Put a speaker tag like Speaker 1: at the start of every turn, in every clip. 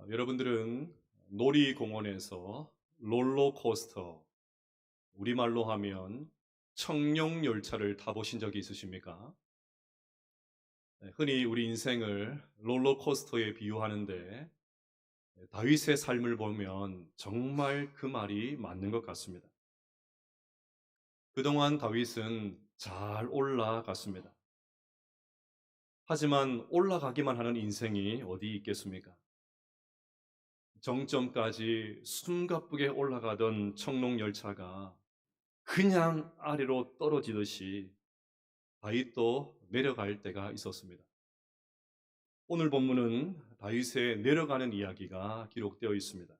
Speaker 1: 여러분들은 놀이공원에서 롤러코스터, 우리말로 하면 청룡열차를 타보신 적이 있으십니까? 네, 흔히 우리 인생을 롤러코스터에 비유하는데 다윗의 삶을 보면 정말 그 말이 맞는 것 같습니다. 그동안 다윗은 잘 올라갔습니다. 하지만 올라가기만 하는 인생이 어디 있겠습니까? 정점까지 숨가쁘게 올라가던 청룡열차가 그냥 아래로 떨어지듯이 다윗도 내려갈 때가 있었습니다. 오늘 본문은 다윗의 내려가는 이야기가 기록되어 있습니다.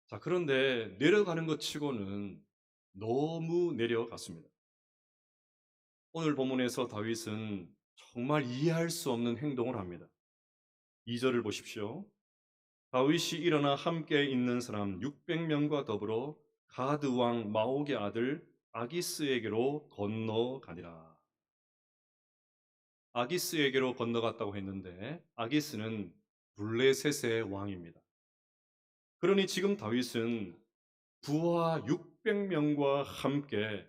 Speaker 1: 자, 그런데 내려가는 것 치고는 너무 내려갔습니다. 오늘 본문에서 다윗은 정말 이해할 수 없는 행동을 합니다. 2절을 보십시오. 다윗이 일어나 함께 있는 사람 600명과 더불어 가드 왕 마옥의 아들 아기스에게로 건너가니라. 아기스에게로 건너갔다고 했는데 아기스는 블레셋의 왕입니다. 그러니 지금 다윗은 부하 600명과 함께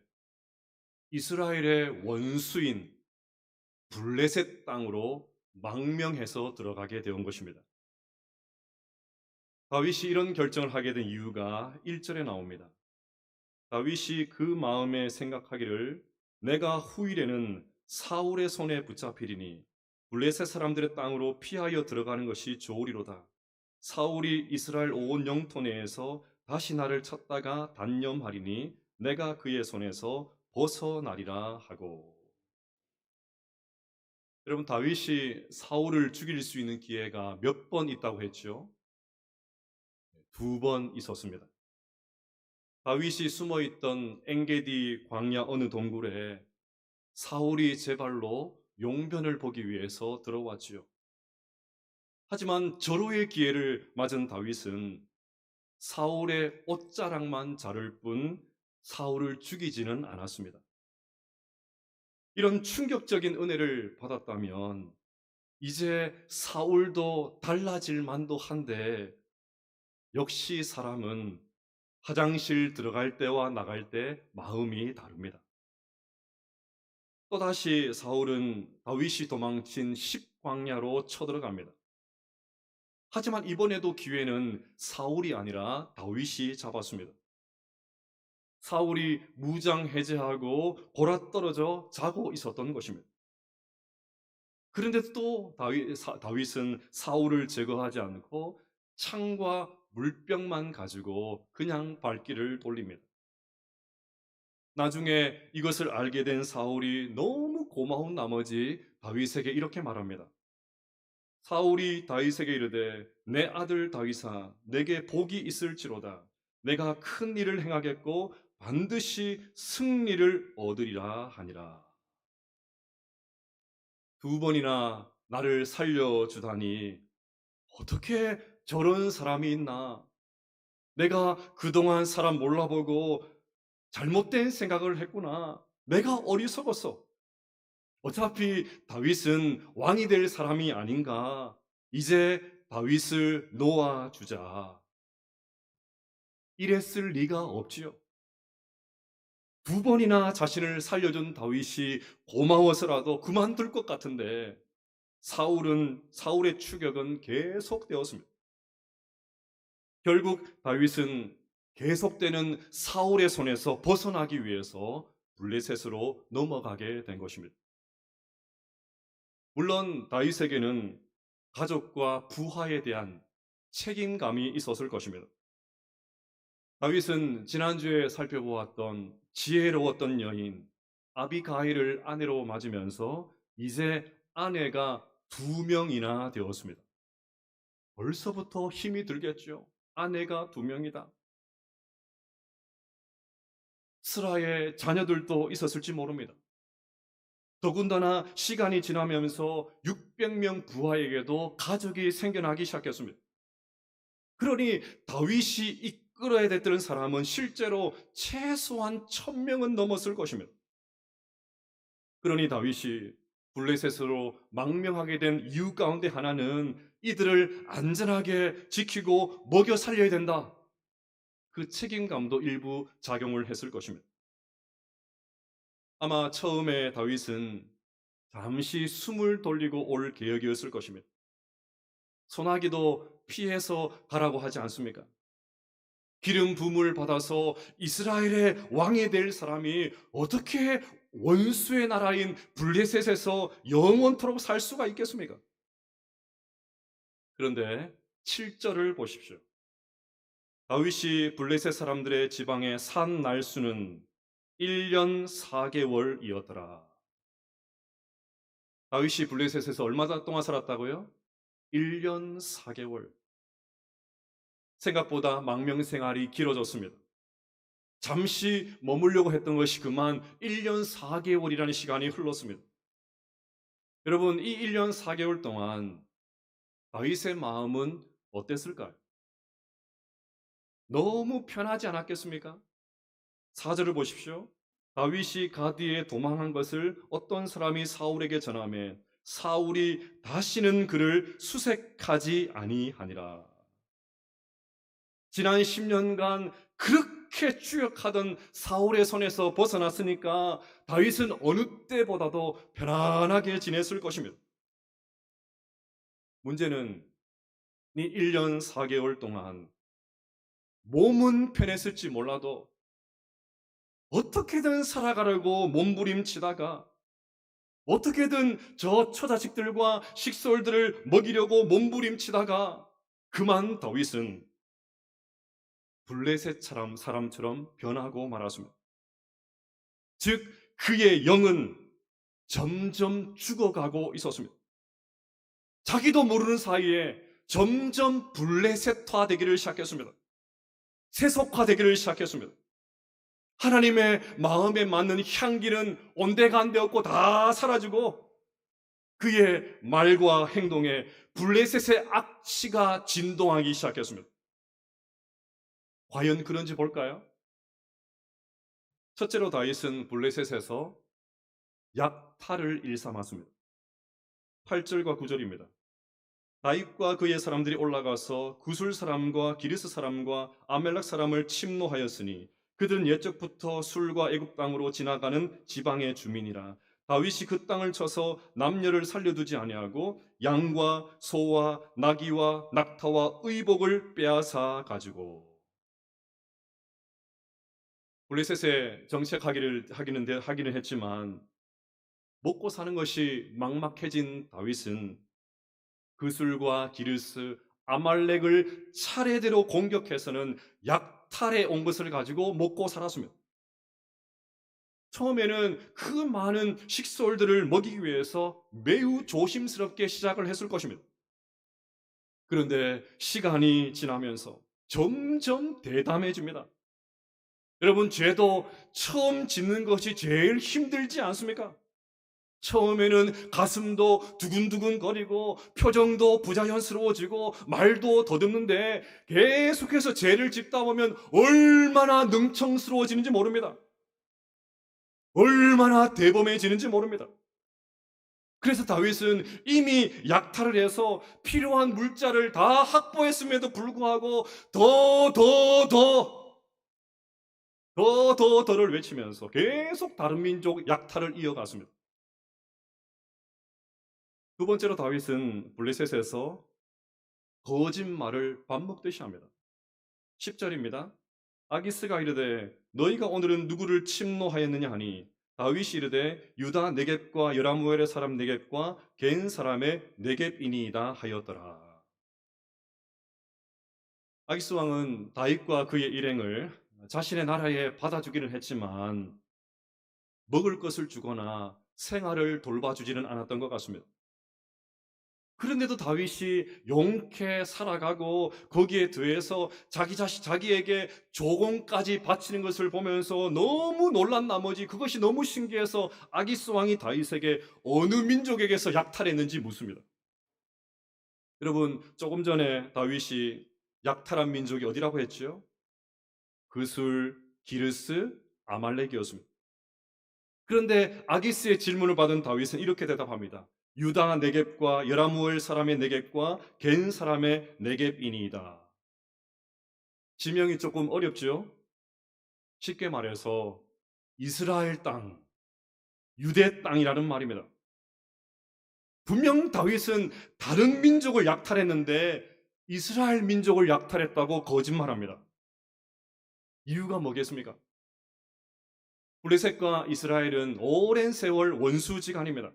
Speaker 1: 이스라엘의 원수인 블레셋 땅으로 망명해서 들어가게 되온 것입니다. 다윗이 이런 결정을 하게 된 이유가 1절에 나옵니다. 다윗이 그 마음에 생각하기를 내가 후일에는 사울의 손에 붙잡히리니 블레셋 사람들의 땅으로 피하여 들어가는 것이 좋으리로다. 사울이 이스라엘 온 영토 내에서 다시 나를 찾다가 단념하리니 내가 그의 손에서 벗어나리라 하고. 여러분, 다윗이 사울을 죽일 수 있는 기회가 몇 번 있다고 했죠? 2번 있었습니다. 다윗이 숨어있던 엔게디 광야 어느 동굴에 사울이 제 발로 용변을 보기 위해서 들어왔지요. 하지만 절호의 기회를 맞은 다윗은 사울의 옷자락만 자를 뿐 사울을 죽이지는 않았습니다. 이런 충격적인 은혜를 받았다면 이제 사울도 달라질 만도 한데 역시 사람은 화장실 들어갈 때와 나갈 때 마음이 다릅니다. 또다시 사울은 다윗이 도망친 십광야로 쳐들어갑니다. 하지만 이번에도 기회는 사울이 아니라 다윗이 잡았습니다. 사울이 무장 해제하고 골아떨어져 자고 있었던 것입니다. 그런데 또 다윗은 사울을 제거하지 않고 창과 물병만 가지고 그냥 발길을 돌립니다. 나중에 이것을 알게 된 사울이 너무 고마운 나머지 다윗에게 이렇게 말합니다. 사울이 다윗에게 이르되 내 아들 다윗아 내게 복이 있을지로다. 내가 큰 일을 행하겠고 반드시 승리를 얻으리라 하니라. 2번이나 나를 살려주다니 어떻게 저런 사람이 있나. 내가 그동안 사람 몰라보고 잘못된 생각을 했구나. 내가 어리석었어. 어차피 다윗은 왕이 될 사람이 아닌가. 이제 다윗을 놓아주자. 이랬을 리가 없지요. 2번이나 자신을 살려준 다윗이 고마워서라도 그만둘 것 같은데 사울의 추격은 계속되었습니다. 결국 다윗은 계속되는 사울의 손에서 벗어나기 위해서 블레셋으로 넘어가게 된 것입니다. 물론 다윗에게는 가족과 부하에 대한 책임감이 있었을 것입니다. 다윗은 지난주에 살펴보았던 지혜로웠던 여인 아비가일을 아내로 맞으면서 이제 아내가 2명이나 되었습니다. 벌써부터 힘이 들겠죠. 아내가 2명이다. 스라의 자녀들도 있었을지 모릅니다. 더군다나 시간이 지나면서 600명 부하에게도 가족이 생겨나기 시작했습니다. 그러니 다윗이 이끌어야 됐던 사람은 실제로 최소한 1000명은 넘었을 것입니다. 그러니 다윗이 블레셋으로 망명하게 된 이유 가운데 하나는 이들을 안전하게 지키고 먹여 살려야 된다. 그 책임감도 일부 작용을 했을 것입니다. 아마 처음에 다윗은 잠시 숨을 돌리고 올 계획이었을 것입니다. 소나기도 피해서 가라고 하지 않습니까? 기름 부음을 받아서 이스라엘의 왕이 될 사람이 어떻게 원수의 나라인 블레셋에서 영원토록 살 수가 있겠습니까? 그런데 7절을 보십시오. 다윗이 블레셋 사람들의 지방에 산 날수는 1년 4개월이었더라. 다윗이 블레셋에서 얼마나 동안 살았다고요? 1년 4개월. 생각보다 망명생활이 길어졌습니다. 잠시 머물려고 했던 것이 그만 1년 4개월이라는 시간이 흘렀습니다. 여러분, 이 1년 4개월 동안 다윗의 마음은 어땠을까요? 너무 편하지 않았겠습니까? 4절을 보십시오. 다윗이 가드에 도망한 것을 어떤 사람이 사울에게 전하매 사울이 다시는 그를 수색하지 아니하니라. 지난 10년간 그렇게 추격하던 사울의 손에서 벗어났으니까 다윗은 어느 때보다도 편안하게 지냈을 것입니다. 문제는 이 1년 4개월 동안 몸은 편했을지 몰라도 어떻게든 살아가려고 몸부림치다가 어떻게든 저 처자식들과 식솔들을 먹이려고 몸부림치다가 그만 다윗은 블레셋 사람처럼 변하고 말았습니다. 즉 그의 영은 점점 죽어가고 있었습니다. 자기도 모르는 사이에 점점 블레셋화 되기를 시작했습니다. 세속화되기를 시작했습니다. 하나님의 마음에 맞는 향기는 온데간데 없고 다 사라지고 그의 말과 행동에 블레셋의 악취가 진동하기 시작했습니다. 과연 그런지 볼까요? 첫째로 다윗은 블레셋에서 약탈을 일삼았습니다. 8절과 9절입니다. 다윗과 그의 사람들이 올라가서 구술 사람과 기르스 사람과 아멜렉 사람을 침노하였으니 그들은 옛적부터 술과 애굽 땅으로 지나가는 지방의 주민이라. 다윗이 그 땅을 쳐서 남녀를 살려두지 아니하고 양과 소와 나귀와 낙타와 의복을 빼앗아 가지고. 블레셋에 정착하기는 했지만 먹고 사는 것이 막막해진 다윗은 그술과 기르스, 아말렉을 차례대로 공격해서는 약탈해 온 것을 가지고 먹고 살았습니다. 처음에는 그 많은 식솔들을 먹이기 위해서 매우 조심스럽게 시작을 했을 것입니다. 그런데 시간이 지나면서 점점 대담해집니다. 여러분, 죄도 처음 짓는 것이 제일 힘들지 않습니까? 처음에는 가슴도 두근두근거리고 표정도 부자연스러워지고 말도 더듬는데 계속해서 죄를 짓다 보면 얼마나 능청스러워지는지 모릅니다. 얼마나 대범해지는지 모릅니다. 그래서 다윗은 이미 약탈을 해서 필요한 물자를 다 확보했음에도 불구하고 더를 외치면서 계속 다른 민족 약탈을 이어갔습니다. 두 번째로 다윗은 블레셋에서 거짓말을 밥 먹듯이 합니다. 10절입니다. 아기스가 이르되 너희가 오늘은 누구를 침노하였느냐 하니 다윗이 이르되 유다 네겝과 여라무엘의 사람 네겝과 겐 사람의 네겝이니이다 하였더라. 아기스 왕은 다윗과 그의 일행을 자신의 나라에 받아주기는 했지만 먹을 것을 주거나 생활을 돌봐주지는 않았던 것 같습니다. 그런데도 다윗이 용케 살아가고 거기에 더해서 자기에게 조공까지 바치는 것을 보면서 너무 놀란 나머지 그것이 너무 신기해서 아기스 왕이 다윗에게 어느 민족에게서 약탈했는지 묻습니다. 여러분, 조금 전에 다윗이 약탈한 민족이 어디라고 했죠? 그술, 기르스, 아말렉이었습니다. 그런데 아기스의 질문을 받은 다윗은 이렇게 대답합니다. 유다 네겝과 여라무엘 사람의 네겝과 겐 사람의 네겝이니이다. 지명이 조금 어렵죠? 쉽게 말해서 이스라엘 땅, 유대 땅이라는 말입니다. 분명 다윗은 다른 민족을 약탈했는데 이스라엘 민족을 약탈했다고 거짓말합니다. 이유가 뭐겠습니까? 블레셋과 이스라엘은 오랜 세월 원수지간입니다.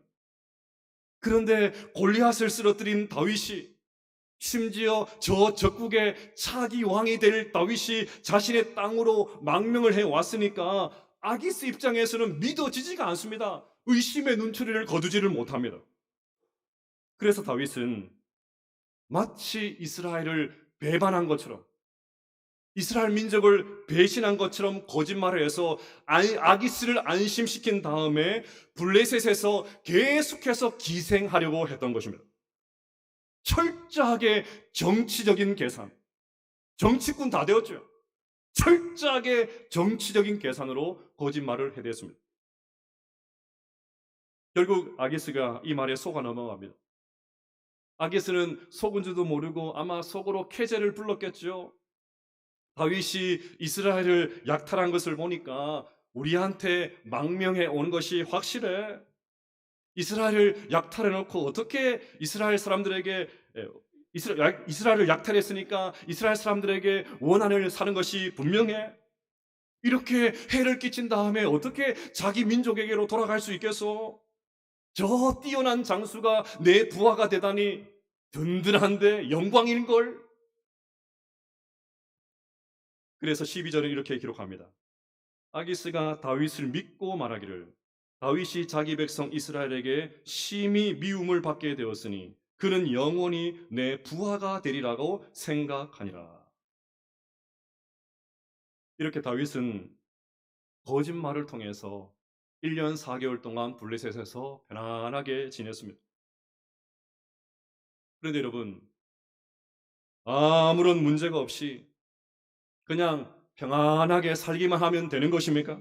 Speaker 1: 그런데 골리앗을 쓰러뜨린 다윗이, 심지어 저 적국의 차기 왕이 될 다윗이 자신의 땅으로 망명을 해왔으니까 아기스 입장에서는 믿어지지가 않습니다. 의심의 눈초리를 거두지를 못합니다. 그래서 다윗은 마치 이스라엘을 배반한 것처럼, 이스라엘 민족을 배신한 것처럼 거짓말을 해서 아기스를 안심시킨 다음에 블레셋에서 계속해서 기생하려고 했던 것입니다. 철저하게 정치적인 계산, 정치꾼 다 되었죠. 철저하게 정치적인 계산으로 거짓말을 해댔습니다. 결국 아기스가 이 말에 속아 넘어갑니다. 아기스는 속은 줄도 모르고 아마 속으로 캐제를 불렀겠죠. 다윗이 이스라엘을 약탈한 것을 보니까 우리한테 망명해 온 것이 확실해. 이스라엘을 약탈해 놓고 어떻게 이스라엘 사람들에게 이스라엘을 약탈했으니까 이스라엘 사람들에게 원한을 사는 것이 분명해. 이렇게 해를 끼친 다음에 어떻게 자기 민족에게로 돌아갈 수 있겠어? 저 뛰어난 장수가 내 부하가 되다니 든든한데 영광인걸. 그래서 12절은 이렇게 기록합니다. 아기스가 다윗을 믿고 말하기를 다윗이 자기 백성 이스라엘에게 심히 미움을 받게 되었으니 그는 영원히 내 부하가 되리라고 생각하니라. 이렇게 다윗은 거짓말을 통해서 1년 4개월 동안 블레셋에서 편안하게 지냈습니다. 그런데 여러분, 아무런 문제가 없이 그냥 평안하게 살기만 하면 되는 것입니까?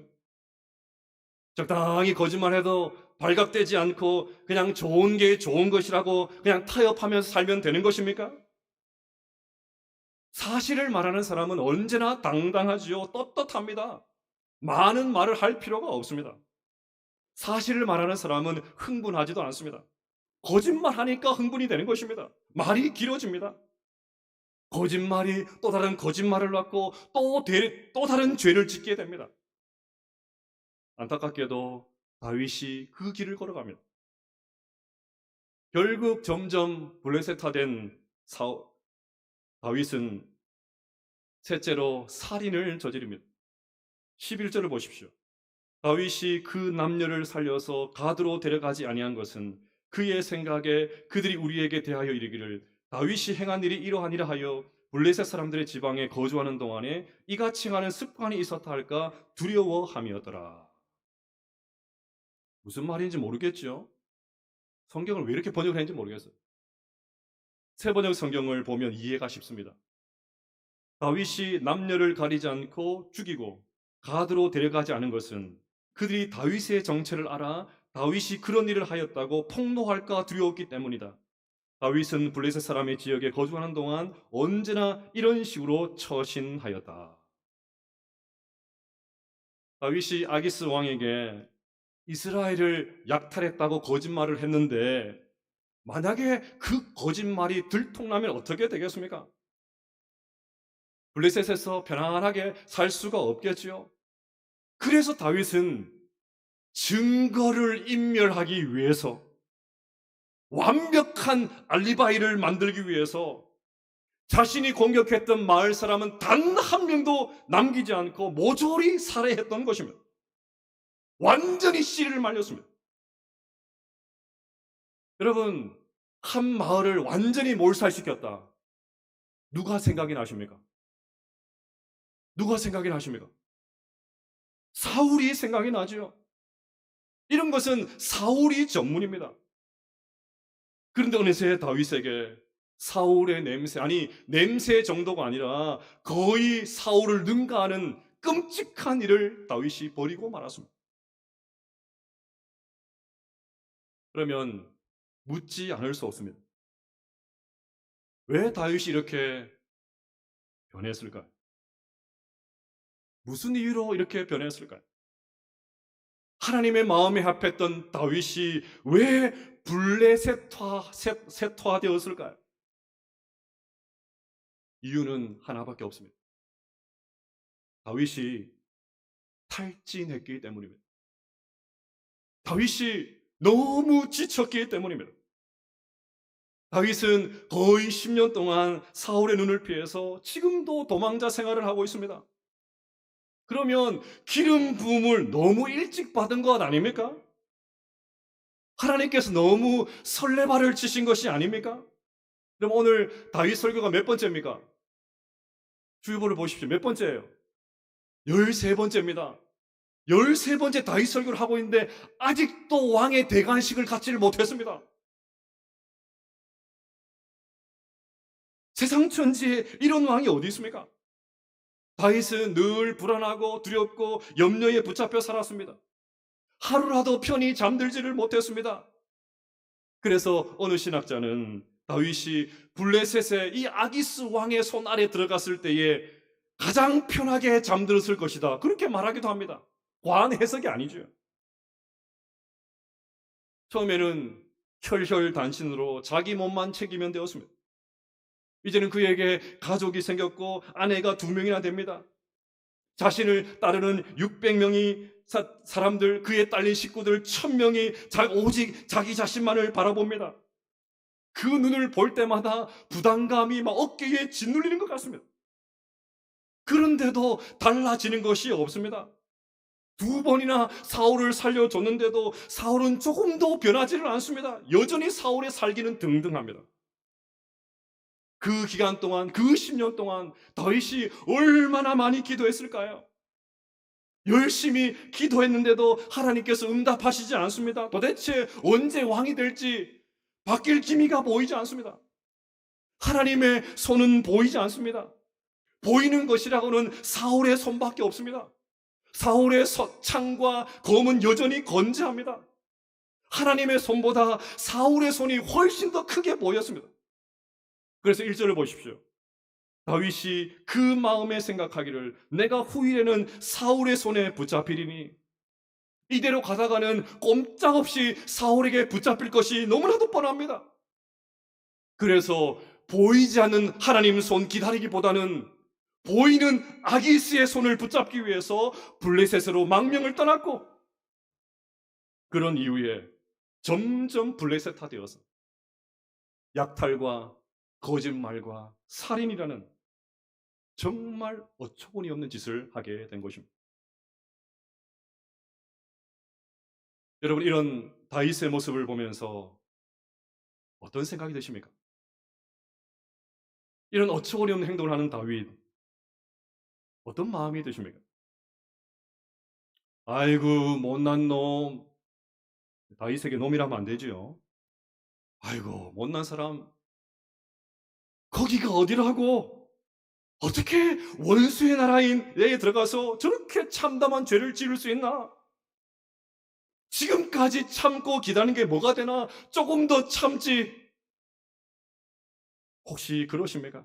Speaker 1: 적당히 거짓말해도 발각되지 않고 그냥 좋은 게 좋은 것이라고 그냥 타협하면서 살면 되는 것입니까? 사실을 말하는 사람은 언제나 당당하지요. 떳떳합니다. 많은 말을 할 필요가 없습니다. 사실을 말하는 사람은 흥분하지도 않습니다. 거짓말하니까 흥분이 되는 것입니다. 말이 길어집니다. 거짓말이 또 다른 거짓말을 낳고 또 다른 죄를 짓게 됩니다. 안타깝게도 다윗이 그 길을 걸어갑니다. 결국 점점 블레셋화된 다윗은 셋째로 살인을 저지릅니다. 11절을 보십시오. 다윗이 그 남녀를 살려서 가드로 데려가지 아니한 것은 그의 생각에 그들이 우리에게 대하여 이르기를 다윗이 행한 일이 이러하니라 하여 블레셋 사람들의 지방에 거주하는 동안에 이같이 하는 습관이 있었다 할까 두려워함이었더라. 무슨 말인지 모르겠죠? 성경을 왜 이렇게 번역을 했는지 모르겠어요. 새 번역 성경을 보면 이해가 쉽습니다. 다윗이 남녀를 가리지 않고 죽이고 가드로 데려가지 않은 것은 그들이 다윗의 정체를 알아 다윗이 그런 일을 하였다고 폭로할까 두려웠기 때문이다. 다윗은 블레셋 사람의 지역에 거주하는 동안 언제나 이런 식으로 처신하였다. 다윗이 아기스 왕에게 이스라엘을 약탈했다고 거짓말을 했는데 만약에 그 거짓말이 들통나면 어떻게 되겠습니까? 블레셋에서 편안하게 살 수가 없겠지요. 그래서 다윗은 증거를 인멸하기 위해서 완벽한 알리바이를 만들기 위해서 자신이 공격했던 마을 사람은 단 한 명도 남기지 않고 모조리 살해했던 것입니다. 완전히 씨를 말렸습니다. 여러분, 한 마을을 완전히 몰살시켰다. 누가 생각이 나십니까? 누가 생각이 나십니까? 사울이 생각이 나죠. 이런 것은 사울이 전문입니다. 그런데 어느새 다윗에게 사울의 냄새, 아니 냄새 정도가 아니라 거의 사울을 능가하는 끔찍한 일을 다윗이 벌이고 말았습니다. 그러면 묻지 않을 수 없습니다. 왜 다윗이 이렇게 변했을까요? 무슨 이유로 이렇게 변했을까요? 하나님의 마음에 합했던 다윗이 왜 세토화되었을까요? 이유는 하나밖에 없습니다. 다윗이 탈진했기 때문입니다. 다윗이 너무 지쳤기 때문입니다. 다윗은 거의 10년 동안 사울의 눈을 피해서 지금도 도망자 생활을 하고 있습니다. 그러면 기름 부음을 너무 일찍 받은 것 아닙니까? 하나님께서 너무 설레발을 치신 것이 아닙니까? 그럼 오늘 다윗 설교가 몇 번째입니까? 주의보를 보십시오. 몇 번째예요? 13번째입니다. 13번째 다윗 설교를 하고 있는데 아직도 왕의 대관식을 갖지를 못했습니다. 세상 천지에 이런 왕이 어디 있습니까? 다윗은 늘 불안하고 두렵고 염려에 붙잡혀 살았습니다. 하루라도 편히 잠들지를 못했습니다. 그래서 어느 신학자는 다윗이 블레셋의 이 아기스 왕의 손 아래 들어갔을 때에 가장 편하게 잠들었을 것이다, 그렇게 말하기도 합니다. 과한 해석이 아니죠. 처음에는 혈혈단신으로 자기 몸만 책이면 되었습니다. 이제는 그에게 가족이 생겼고 아내가 2명이나 됩니다. 자신을 따르는 600명이 사람들, 그에 딸린 식구들 1000명이 오직 자기 자신만을 바라봅니다. 그 눈을 볼 때마다 부담감이 막 어깨에 짓눌리는 것 같습니다. 그런데도 달라지는 것이 없습니다. 2번이나 사울을 살려줬는데도 사울은 조금도 변하지를 않습니다. 여전히 사울의 살기는 등등합니다. 그 기간 동안, 그 10년 동안 다윗이 얼마나 많이 기도했을까요? 열심히 기도했는데도 하나님께서 응답하시지 않습니다. 도대체 언제 왕이 될지 바뀔 기미가 보이지 않습니다. 하나님의 손은 보이지 않습니다. 보이는 것이라고는 사울의 손밖에 없습니다. 사울의 창과 검은 여전히 건재합니다. 하나님의 손보다 사울의 손이 훨씬 더 크게 보였습니다. 그래서 1절을 보십시오. 다윗이 그 마음에 생각하기를 내가 후일에는 사울의 손에 붙잡히리니, 이대로 가다가는 꼼짝없이 사울에게 붙잡힐 것이 너무나도 뻔합니다. 그래서 보이지 않는 하나님 손 기다리기보다는 보이는 아기스의 손을 붙잡기 위해서 블레셋으로 망명을 떠났고, 그런 이후에 점점 블레셋화되어서 약탈과 거짓말과 살인이라는 정말 어처구니 없는 짓을 하게 된 것입니다. 여러분, 이런 다윗의 모습을 보면서 어떤 생각이 드십니까? 이런 어처구니 없는 행동을 하는 다윗, 어떤 마음이 드십니까? 아이고 못난 놈. 다윗에게 놈이라면 안 되지요. 아이고 못난 사람, 거기가 어디라고? 어떻게 원수의 나라인 내에 들어가서 저렇게 참담한 죄를 지을 수 있나? 지금까지 참고 기다리는 게 뭐가 되나? 조금 더 참지. 혹시 그러십니까?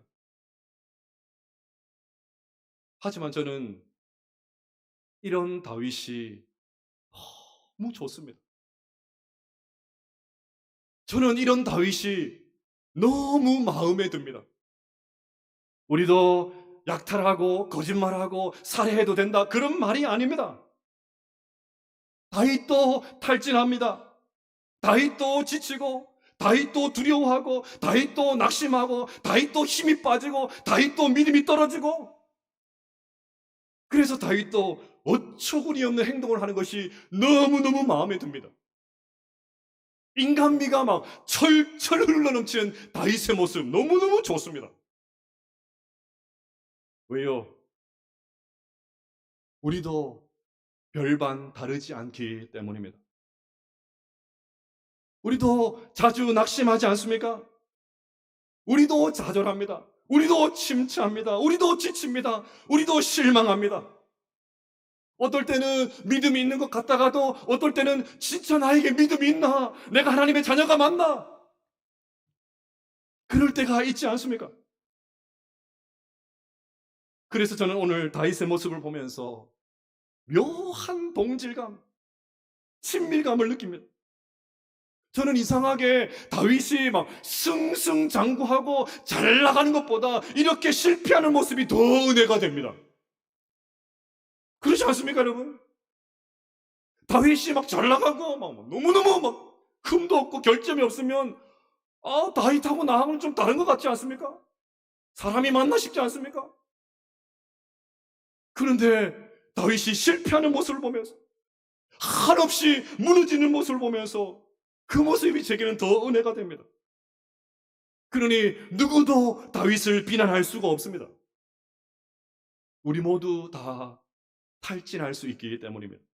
Speaker 1: 하지만 저는 이런 다윗이 너무 좋습니다. 저는 이런 다윗이 너무 마음에 듭니다. 우리도 약탈하고 거짓말하고 살해해도 된다, 그런 말이 아닙니다. 다윗도 탈진합니다. 다윗도 지치고, 다윗도 두려워하고, 다윗도 낙심하고, 다윗도 힘이 빠지고, 다윗도 믿음이 떨어지고, 그래서 다윗도 어처구니 없는 행동을 하는 것이 너무너무 마음에 듭니다. 인간미가 막 철철 흘러넘치는 다윗의 모습 너무너무 좋습니다. 왜요? 우리도 별반 다르지 않기 때문입니다. 우리도 자주 낙심하지 않습니까? 우리도 좌절합니다. 우리도 침체합니다. 우리도 지칩니다. 우리도 실망합니다. 어떨 때는 믿음이 있는 것 같다가도 어떨 때는 진짜 나에게 믿음이 있나? 내가 하나님의 자녀가 맞나? 그럴 때가 있지 않습니까? 그래서 저는 오늘 다윗의 모습을 보면서 묘한 동질감, 친밀감을 느낍니다. 저는 이상하게 다윗이 막 승승장구하고 잘 나가는 것보다 이렇게 실패하는 모습이 더 은혜가 됩니다. 그렇지 않습니까, 여러분? 다윗이 막 잘 나가고 막 너무너무 막 흠도 없고 결점이 없으면 다윗하고 나하고는 좀 다른 것 같지 않습니까? 사람이 맞나 싶지 않습니까? 그런데 다윗이 실패하는 모습을 보면서 한없이 무너지는 모습을 보면서 그 모습이 제게는 더 은혜가 됩니다. 그러니 누구도 다윗을 비난할 수가 없습니다. 우리 모두 다 탈진할 수 있기 때문입니다.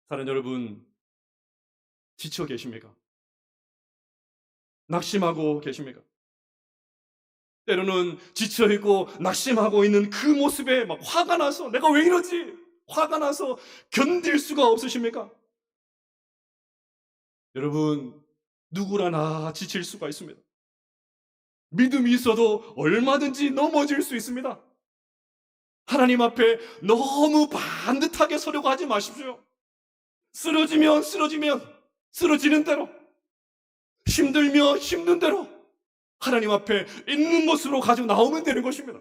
Speaker 1: 사랑하는 여러분, 지쳐 계십니까? 낙심하고 계십니까? 때로는 지쳐있고 낙심하고 있는 그 모습에 막 화가 나서 내가 왜 이러지? 화가 나서 견딜 수가 없으십니까? 여러분, 누구나 지칠 수가 있습니다. 믿음이 있어도 얼마든지 넘어질 수 있습니다. 하나님 앞에 너무 반듯하게 서려고 하지 마십시오. 쓰러지면 쓰러지는 대로, 힘들면 힘든 대로 하나님 앞에 있는 모습으로 가지고 나오면 되는 것입니다.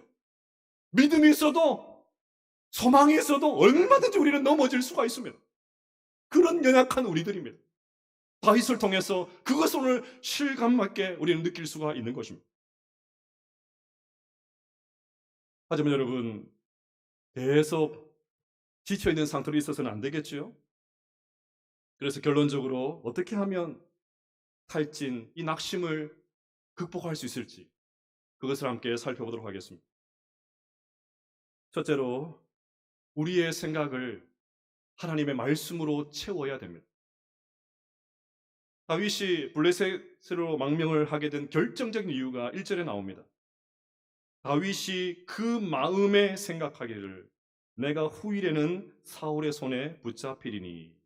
Speaker 1: 믿음이 있어도 소망이 있어도 얼마든지 우리는 넘어질 수가 있습니다. 그런 연약한 우리들입니다. 다윗을 통해서 그것을 오늘 실감맞게 우리는 느낄 수가 있는 것입니다. 하지만 여러분, 계속 지쳐있는 상태로 있어서는 안 되겠지요? 그래서 결론적으로 어떻게 하면 탈진, 이 낙심을 극복할 수 있을지 그것을 함께 살펴보도록 하겠습니다. 첫째로 우리의 생각을 하나님의 말씀으로 채워야 됩니다. 다윗이 블레셋으로 망명을 하게 된 결정적인 이유가 1절에 나옵니다. 다윗이 그 마음에 생각하기를 내가 후일에는 사울의 손에 붙잡히리니.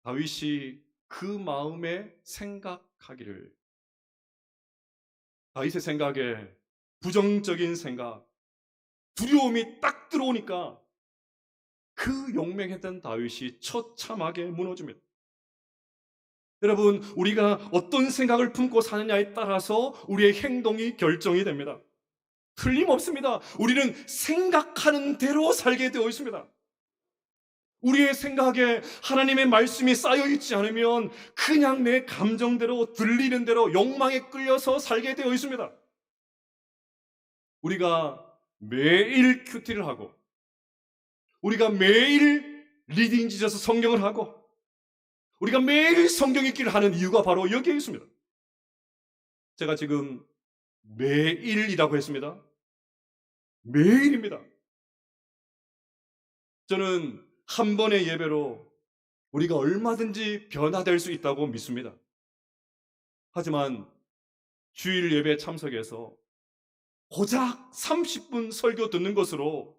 Speaker 1: 다윗이 그 마음에 생각하기를, 다윗의 생각에 부정적인 생각, 두려움이 딱 들어오니까 그 용맹했던 다윗이 처참하게 무너집니다. 여러분, 우리가 어떤 생각을 품고 사느냐에 따라서 우리의 행동이 결정이 됩니다. 틀림없습니다. 우리는 생각하는 대로 살게 되어 있습니다. 우리의 생각에 하나님의 말씀이 쌓여 있지 않으면 그냥 내 감정대로 들리는 대로 욕망에 끌려서 살게 되어 있습니다. 우리가 매일 큐티를 하고 우리가 매일 리딩 지저스 성경을 하고 우리가 매일 성경 읽기를 하는 이유가 바로 여기에 있습니다. 제가 지금 매일이라고 했습니다. 매일입니다. 저는 한 번의 예배로 우리가 얼마든지 변화될 수 있다고 믿습니다. 하지만 주일 예배 참석해서 고작 30분 설교 듣는 것으로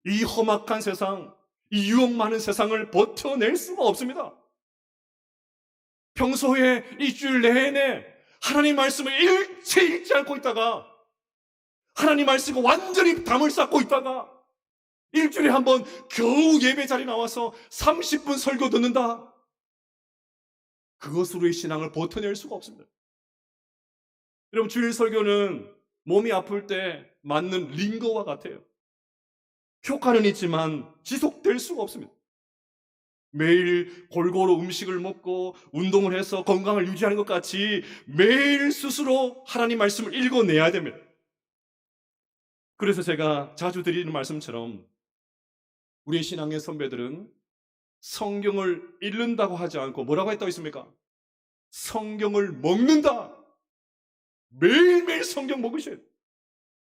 Speaker 1: 이 험악한 세상, 이 유혹 많은 세상을 버텨낼 수가 없습니다. 평소에 이 주일 내내 하나님 말씀을 일체 읽지 않고 있다가 하나님 말씀을 완전히 담을 쌓고 있다가 일주일에 한 번 겨우 예배 자리 나와서 30분 설교 듣는다. 그것으로의 신앙을 버텨낼 수가 없습니다. 여러분, 주일 설교는 몸이 아플 때 맞는 링거와 같아요. 효과는 있지만 지속될 수가 없습니다. 매일 골고루 음식을 먹고 운동을 해서 건강을 유지하는 것 같이 매일 스스로 하나님 말씀을 읽어내야 됩니다. 그래서 제가 자주 드리는 말씀처럼 우리 신앙의 선배들은 성경을 읽는다고 하지 않고 뭐라고 했다고 했습니까? 성경을 먹는다. 매일매일 성경 먹으셔야 돼요.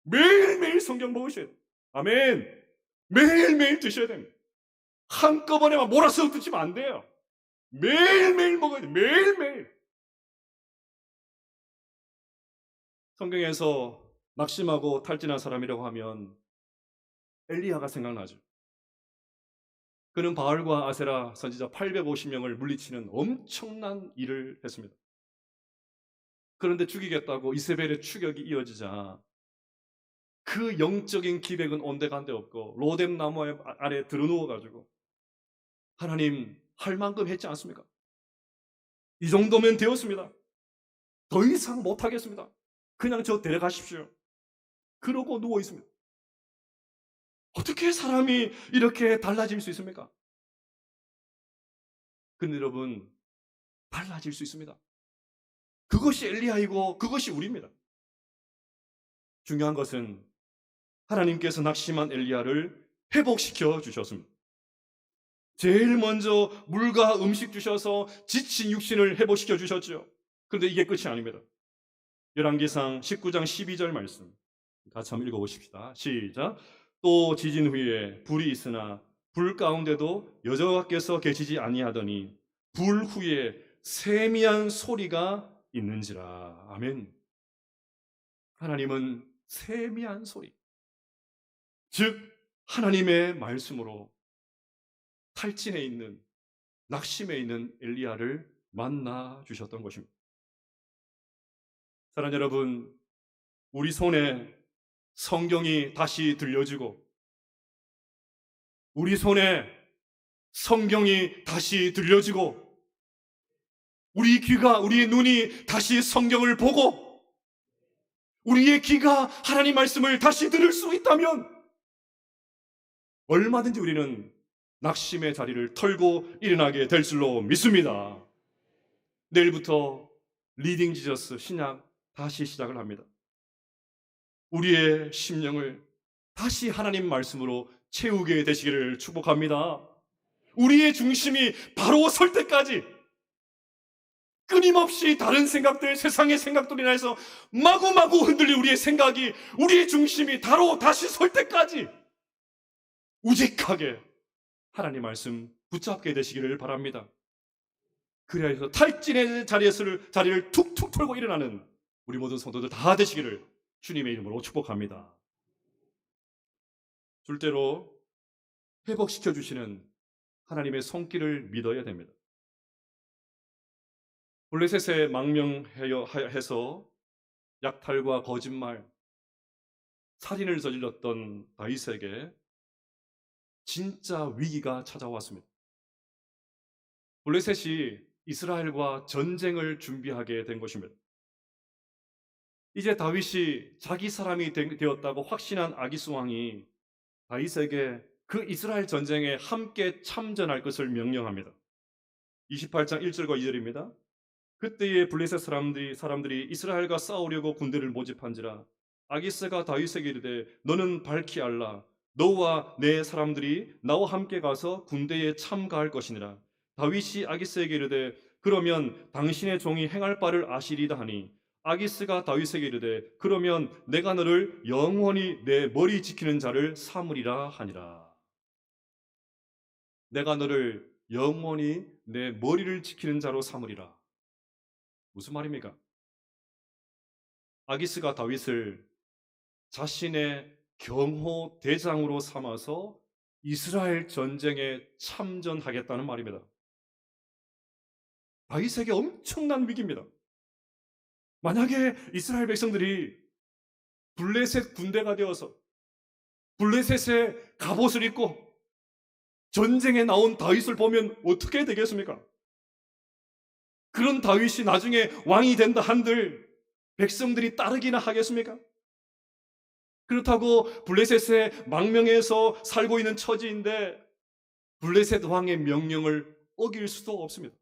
Speaker 1: 매일매일 성경 먹으셔야 돼요. 아멘. 매일매일 드셔야 됩니다. 한꺼번에 막 몰아서 드시면 안 돼요. 매일매일 먹어야 돼요. 매일매일. 성경에서 낙심하고 탈진한 사람이라고 하면 엘리야가 생각나죠. 그는 바알과 아세라 선지자 850명을 물리치는 엄청난 일을 했습니다. 그런데 죽이겠다고 이세벨의 추격이 이어지자 그 영적인 기백은 온데간데 없고 로뎀 나무 아래 들어누워가지고 하나님 할 만큼 했지 않습니까? 이 정도면 되었습니다. 더 이상 못하겠습니다. 그냥 저 데려가십시오. 그러고 누워 있습니다. 어떻게 사람이 이렇게 달라질 수 있습니까? 근데 여러분, 달라질 수 있습니다. 그것이 엘리야이고 그것이 우리입니다. 중요한 것은 하나님께서 낙심한 엘리야를 회복시켜 주셨습니다. 제일 먼저 물과 음식 주셔서 지친 육신을 회복시켜 주셨죠. 그런데 이게 끝이 아닙니다. 열왕기상 19장 12절 말씀 같이 한번 읽어보십시다. 시작. 또 지진 후에 불이 있으나 불 가운데도 여호와께서 계시지 아니하더니 불 후에 세미한 소리가 있는지라. 아멘. 하나님은 세미한 소리, 즉 하나님의 말씀으로 탈진해 있는, 낙심해 있는 엘리야를 만나 주셨던 것입니다. 사랑하는 여러분, 우리 손에 성경이 다시 들려지고 우리 손에 성경이 다시 들려지고 우리 귀가, 우리의 눈이 다시 성경을 보고 우리의 귀가 하나님 말씀을 다시 들을 수 있다면 얼마든지 우리는 낙심의 자리를 털고 일어나게 될 줄로 믿습니다. 내일부터 리딩 지저스 신약 다시 시작을 합니다. 우리의 심령을 다시 하나님 말씀으로 채우게 되시기를 축복합니다. 우리의 중심이 바로 설 때까지 끊임없이 다른 생각들, 세상의 생각들이 나서 마구마구 흔들린 우리의 생각이, 우리의 중심이 바로 다시 설 때까지 우직하게 하나님 말씀 붙잡게 되시기를 바랍니다. 그래야 해서 탈진의 자리를 툭툭 털고 일어나는 우리 모든 성도들 다 되시기를 주님의 이름으로 축복합니다. 둘째로 회복시켜 주시는 하나님의 손길을 믿어야 됩니다. 블레셋에 망명해서 약탈과 거짓말, 살인을 저질렀던 다윗에게 진짜 위기가 찾아왔습니다. 블레셋이 이스라엘과 전쟁을 준비하게 된 것입니다. 이제 다윗이 자기 사람이 되었다고 확신한 아기스 왕이 다윗에게 그 이스라엘 전쟁에 함께 참전할 것을 명령합니다. 28장 1절과 2절입니다. 그때에 블레셋 사람들이 이스라엘과 싸우려고 군대를 모집한지라 아기스가 다윗에게 이르되 너는 밝히 알라 너와 내 사람들이 나와 함께 가서 군대에 참가할 것이니라. 다윗이 아기스에게 이르되 그러면 당신의 종이 행할 바를 아시리다 하니 아기스가 다윗에게 이르되 그러면 내가 너를 영원히 내 머리 지키는 자를 삼으리라 하니라. 내가 너를 영원히 내 머리를 지키는 자로 삼으리라. 무슨 말입니까? 아기스가 다윗을 자신의 경호 대장으로 삼아서 이스라엘 전쟁에 참전하겠다는 말입니다. 다윗에게 엄청난 위기입니다. 만약에 이스라엘 백성들이 블레셋 군대가 되어서 블레셋의 갑옷을 입고 전쟁에 나온 다윗을 보면 어떻게 되겠습니까? 그런 다윗이 나중에 왕이 된다 한들 백성들이 따르기나 하겠습니까? 그렇다고 블레셋의 망명해서 살고 있는 처지인데 블레셋 왕의 명령을 어길 수도 없습니다.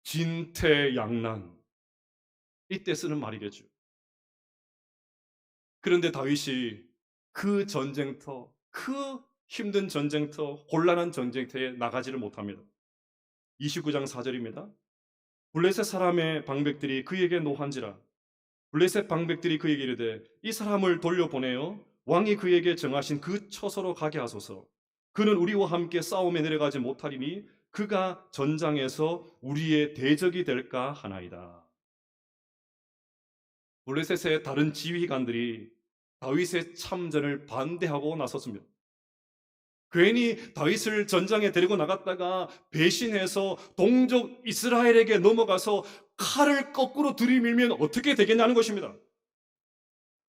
Speaker 1: 진퇴양난, 이때 쓰는 말이겠죠. 그런데 다윗이 그 전쟁터, 그 힘든 전쟁터, 곤란한 전쟁터에 나가지를 못합니다. 29장 4절입니다. 블레셋 사람의 방백들이 그에게 노한지라. 블레셋 방백들이 그에게 이르되 이 사람을 돌려보내어 왕이 그에게 정하신 그 처소로 가게 하소서. 그는 우리와 함께 싸움에 내려가지 못하리니 그가 전장에서 우리의 대적이 될까 하나이다. 블레셋의 다른 지휘관들이 다윗의 참전을 반대하고 나섰습니다. 괜히 다윗을 전장에 데리고 나갔다가 배신해서 동족 이스라엘에게 넘어가서 칼을 거꾸로 들이밀면 어떻게 되겠냐는 것입니다.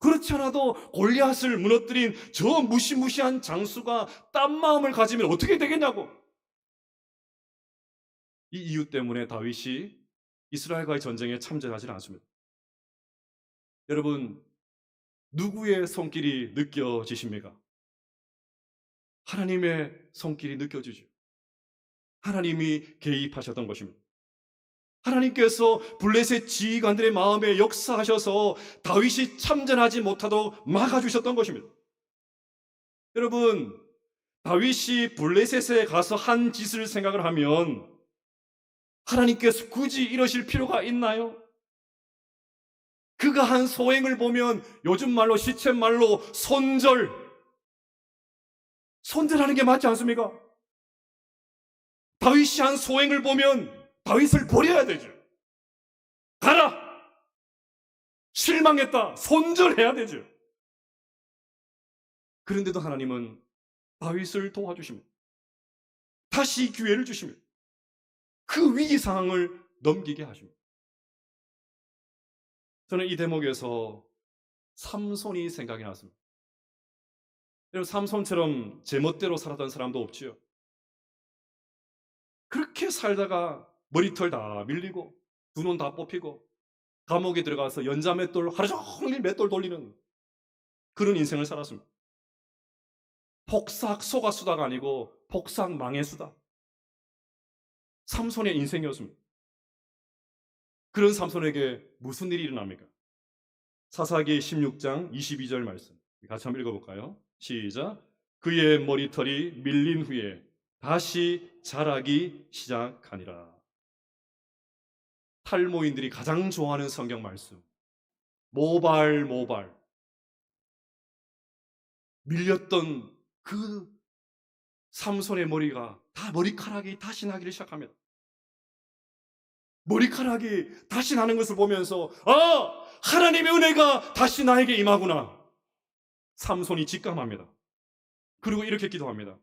Speaker 1: 그렇지 않아도 골리앗을 무너뜨린 저 무시무시한 장수가 딴 마음을 가지면 어떻게 되겠냐고. 이 이유 때문에 다윗이 이스라엘과의 전쟁에 참전하지는 않습니다. 여러분, 누구의 손길이 느껴지십니까? 하나님의 손길이 느껴지죠. 하나님이 개입하셨던 것입니다. 하나님께서 블레셋 지휘관들의 마음에 역사하셔서 다윗이 참전하지 못하도록 막아주셨던 것입니다. 여러분, 다윗이 블레셋에 가서 한 짓을 생각을 하면 하나님께서 굳이 이러실 필요가 있나요? 그가 한 소행을 보면 요즘 말로 시쳇말로 손절하는 게 맞지 않습니까? 다윗이 한 소행을 보면 다윗을 버려야 되죠. 가라! 실망했다. 손절해야 되죠. 그런데도 하나님은 다윗을 도와주십니다. 다시 기회를 주십니다. 그 위기 상황을 넘기게 하십니다. 저는 이 대목에서 삼손이 생각이 났습니다. 여러분, 삼손처럼 제멋대로 살았던 사람도 없지요. 그렇게 살다가 머리털 다 밀리고 두 눈 다 뽑히고 감옥에 들어가서 연자맷돌 하루 종일 맷돌 돌리는 그런 인생을 살았습니다. 폭삭 속았수다가 아니고 폭삭 망해수다. 삼손의 인생이었습니다. 그런 삼손에게 무슨 일이 일어납니까? 사사기 16장 22절 말씀 같이 한번 읽어볼까요? 시작. 그의 머리털이 밀린 후에 다시 자라기 시작하니라. 탈모인들이 가장 좋아하는 성경 말씀. 모발 밀렸던 그 삼손의 머리가 다 머리카락이 다시 나기를 시작합니다. 머리카락이 다시 나는 것을 보면서 하나님의 은혜가 다시 나에게 임하구나. 삼손이 직감합니다. 그리고 이렇게 기도합니다.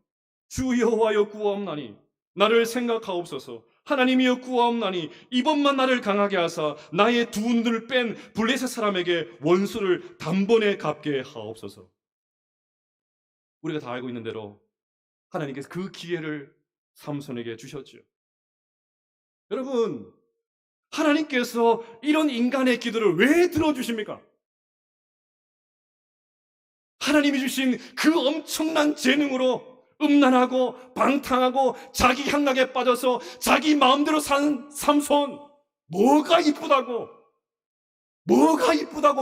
Speaker 1: 주 여호와여 구하옵나니 나를 생각하옵소서. 하나님이여 구하옵나니 이번만 나를 강하게 하사 나의 두 눈을 뺀 블레셋 사람에게 원수를 단번에 갚게 하옵소서. 우리가 다 알고 있는 대로 하나님께서 그 기회를 삼손에게 주셨죠. 여러분, 하나님께서 이런 인간의 기도를 왜 들어주십니까? 하나님이 주신 그 엄청난 재능으로 음란하고 방탕하고 자기 향락에 빠져서 자기 마음대로 산 삼손, 뭐가 이쁘다고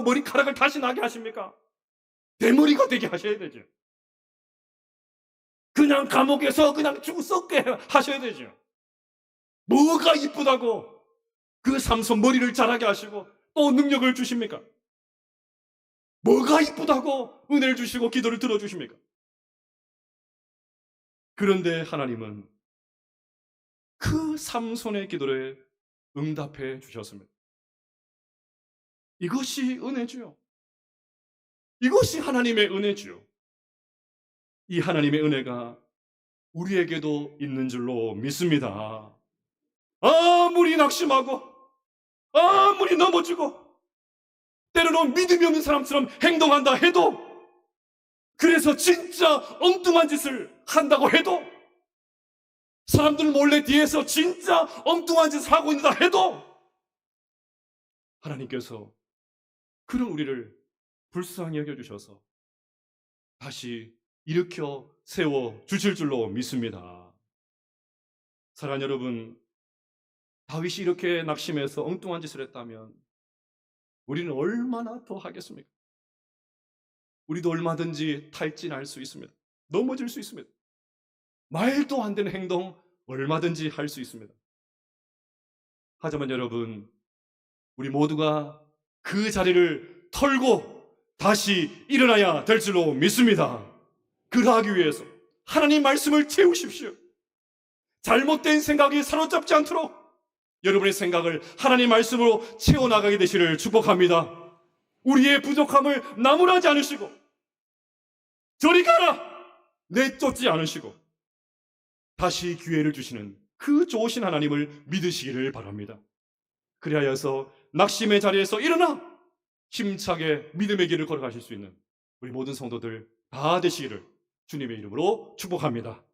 Speaker 1: 머리카락을 다시 나게 하십니까? 대머리가 되게 하셔야 되죠. 그냥 감옥에서 그냥 썩게 하셔야 되죠. 뭐가 이쁘다고 그 삼손 머리를 자라게 하시고 또 능력을 주십니까? 뭐가 이쁘다고 은혜를 주시고 기도를 들어주십니까? 그런데 하나님은 그 삼손의 기도를 응답해 주셨습니다. 이것이 은혜지요. 이것이 하나님의 은혜지요. 이 하나님의 은혜가 우리에게도 있는 줄로 믿습니다. 아무리 낙심하고 아무리 넘어지고 때로는 믿음이 없는 사람처럼 행동한다 해도, 그래서 진짜 엉뚱한 짓을 한다고 해도, 사람들 몰래 뒤에서 진짜 엉뚱한 짓을 하고 있다 해도 하나님께서 그런 우리를 불쌍히 여겨주셔서 다시 일으켜 세워 주실 줄로 믿습니다. 사랑하는 여러분, 다윗이 이렇게 낙심해서 엉뚱한 짓을 했다면 우리는 얼마나 더 하겠습니까? 우리도 얼마든지 탈진할 수 있습니다. 넘어질 수 있습니다. 말도 안 되는 행동 얼마든지 할 수 있습니다. 하지만 여러분, 우리 모두가 그 자리를 털고 다시 일어나야 될 줄로 믿습니다. 그러하기 위해서 하나님 말씀을 채우십시오. 잘못된 생각이 사로잡지 않도록 여러분의 생각을 하나님 말씀으로 채워나가게 되시를 축복합니다. 우리의 부족함을 나무라지 않으시고 저리 가라 내쫓지 않으시고 다시 기회를 주시는 그 좋으신 하나님을 믿으시기를 바랍니다. 그리하여서 낙심의 자리에서 일어나 힘차게 믿음의 길을 걸어가실 수 있는 우리 모든 성도들 다 되시기를 주님의 이름으로 축복합니다.